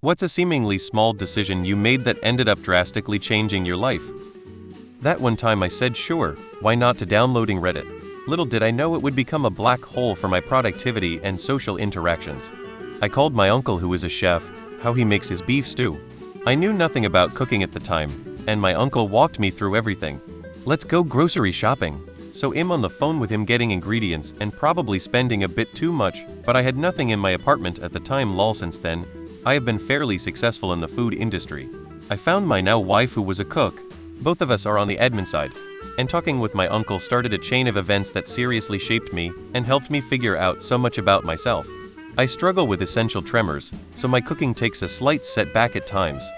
What's a seemingly small decision you made that ended up drastically changing your life? That one time I said sure, why not, to downloading Reddit. Little did I know it would become a black hole for my productivity and social interactions. I called my uncle, who is a chef, how he makes his beef stew. I knew nothing about cooking at the time, and my uncle walked me through everything. Let's go grocery shopping. So I'm on the phone with him getting ingredients and probably spending a bit too much, but I had nothing in my apartment at the time. Lol, since then, I have been fairly successful in the food industry. I found my now wife, who was a cook. Both of us are on the admin side. And talking with my uncle started a chain of events that seriously shaped me and helped me figure out so much about myself. I struggle with essential tremors, so my cooking takes a slight setback at times.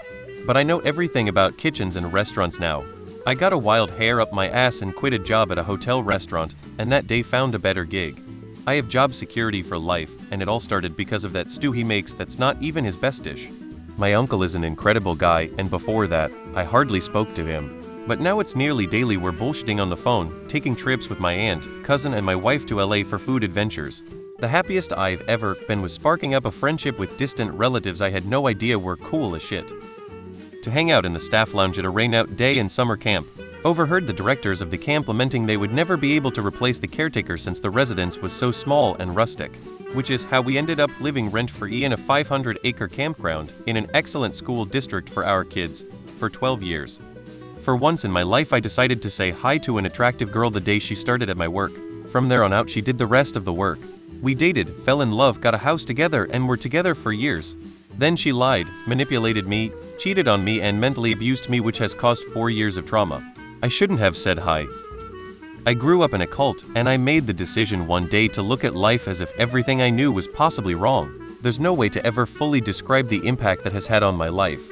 But I know everything about kitchens and restaurants now. I got a wild hair up my ass and quit a job at a hotel restaurant, and that day found a better gig. I have job security for life, and it all started because of that stew he makes that's not even his best dish. My uncle is an incredible guy, and before that, I hardly spoke to him. But now it's nearly daily we're bullshitting on the phone, taking trips with my aunt, cousin and my wife to LA for food adventures. The happiest I've ever been was sparking up a friendship with distant relatives I had no idea were cool as shit. To hang out in the staff lounge at a rainout day in summer camp. Overheard the directors of the camp lamenting they would never be able to replace the caretaker since the residence was so small and rustic. Which is how we ended up living rent-free in a 500-acre campground in an excellent school district for our kids, for 12 years. For once in my life I decided to say hi to an attractive girl the day she started at my work. From there on out she did the rest of the work. We dated, fell in love, got a house together, and were together for years. Then she lied, manipulated me, cheated on me and mentally abused me, which has caused 4 years of trauma. I shouldn't have said hi. I grew up in a cult, and I made the decision one day to look at life as if everything I knew was possibly wrong. There's no way to ever fully describe the impact that has had on my life.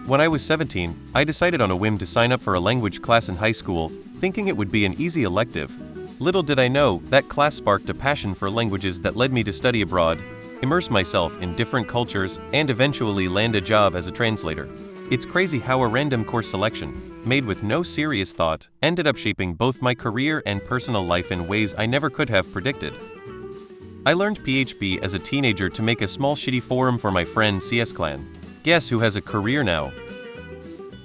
When I was 17, I decided on a whim to sign up for a language class in high school, thinking it would be an easy elective. Little did I know, that class sparked a passion for languages that led me to study abroad, immerse myself in different cultures, and eventually land a job as a translator. It's crazy how a random course selection, made with no serious thought, ended up shaping both my career and personal life in ways I never could have predicted. I learned PHP as a teenager to make a small shitty forum for my friend CS Clan. Guess who has a career now?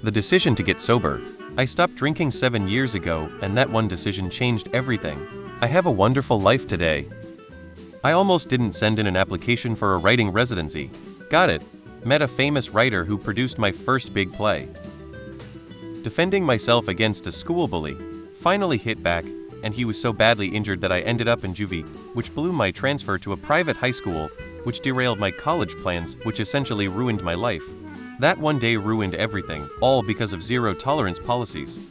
The decision to get sober. I stopped drinking 7 years ago, and that one decision changed everything. I have a wonderful life today. I almost didn't send in an application for a writing residency. Got it. Met a famous writer who produced my first big play. Defending myself against a school bully. Finally hit back, and he was so badly injured that I ended up in juvie, which blew my transfer to a private high school, which derailed my college plans, which essentially ruined my life. That one day ruined everything, all because of zero tolerance policies.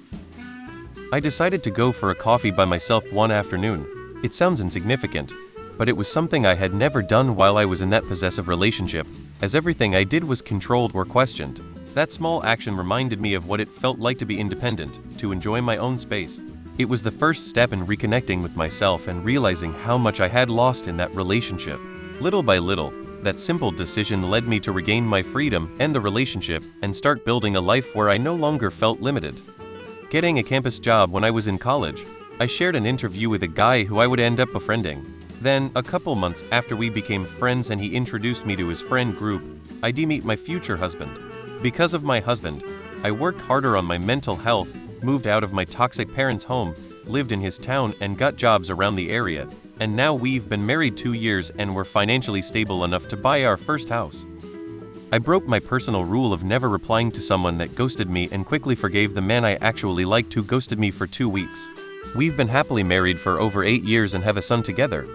I decided to go for a coffee by myself one afternoon. It sounds insignificant, but it was something I had never done while I was in that possessive relationship, as everything I did was controlled or questioned. That small action reminded me of what it felt like to be independent, to enjoy my own space. It was the first step in reconnecting with myself and realizing how much I had lost in that relationship. Little by little, that simple decision led me to regain my freedom and the relationship and start building a life where I no longer felt limited. Getting a campus job when I was in college, I shared an interview with a guy who I would end up befriending. Then, a couple months after we became friends and he introduced me to his friend group, I'd meet my future husband. Because of my husband, I worked harder on my mental health, moved out of my toxic parents' home, lived in his town and got jobs around the area, and now we've been married 2 years and we're financially stable enough to buy our first house. I broke my personal rule of never replying to someone that ghosted me and quickly forgave the man I actually liked who ghosted me for 2 weeks. We've been happily married for over 8 years and have a son together.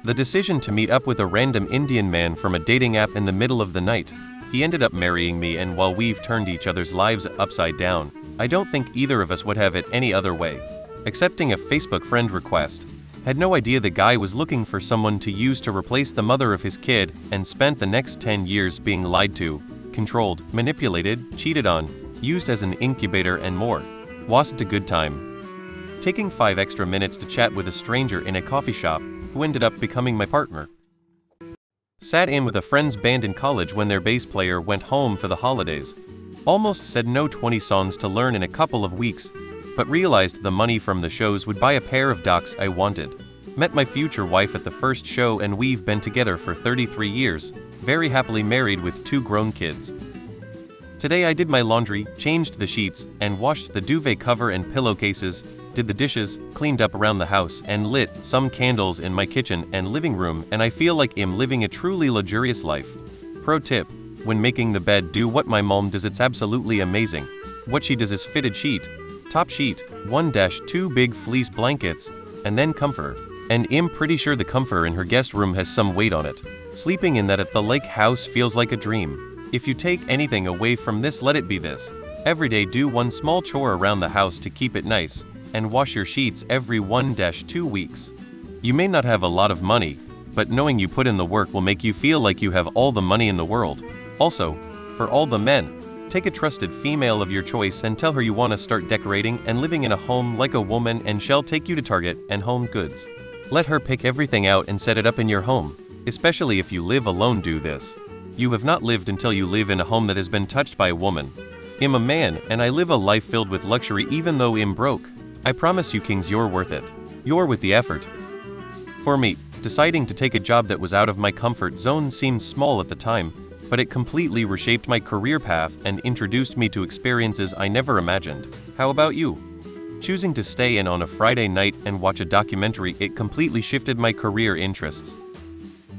The decision to meet up with a random Indian man from a dating app in the middle of the night. He ended up marrying me, and while we've turned each other's lives upside down, I don't think either of us would have it any other way. Accepting a Facebook friend request. Had no idea the guy was looking for someone to use to replace the mother of his kid, and spent the next 10 years being lied to, controlled, manipulated, cheated on, used as an incubator and more. Wasn't a good time. Taking 5 extra minutes to chat with a stranger in a coffee shop, who ended up becoming my partner. Sat in with a friend's band in college when their bass player went home for the holidays. Almost said no 20 songs to learn in a couple of weeks, but realized the money from the shows would buy a pair of docs I wanted. Met my future wife at the first show and we've been together for 33 years, very happily married with 2 grown kids. Today I did my laundry, changed the sheets, and washed the duvet cover and pillowcases, did the dishes, cleaned up around the house, and lit some candles in my kitchen and living room, and I feel like I'm living a truly luxurious life. Pro tip: when making the bed, do what my mom does, it's absolutely amazing. What she does is fitted sheet, top sheet, 1-2 big fleece blankets, and then comforter. And I'm pretty sure the comforter in her guest room has some weight on it. Sleeping in that at the lake house feels like a dream. If you take anything away from this, let it be this. Every day do one small chore around the house to keep it nice, and wash your sheets every 1-2 weeks. You may not have a lot of money, but knowing you put in the work will make you feel like you have all the money in the world. Also, for all the men, take a trusted female of your choice and tell her you want to start decorating and living in a home like a woman, and she'll take you to Target and Home Goods. Let her pick everything out and set it up in your home. Especially if you live alone, do this. You have not lived until you live in a home that has been touched by a woman. I'm a man and I live a life filled with luxury even though I'm broke. I promise you kings, you're worth it. You're with the effort. For me, deciding to take a job that was out of my comfort zone seemed small at the time, but it completely reshaped my career path and introduced me to experiences I never imagined. How about you? Choosing to stay in on a Friday night and watch a documentary, it completely shifted my career interests.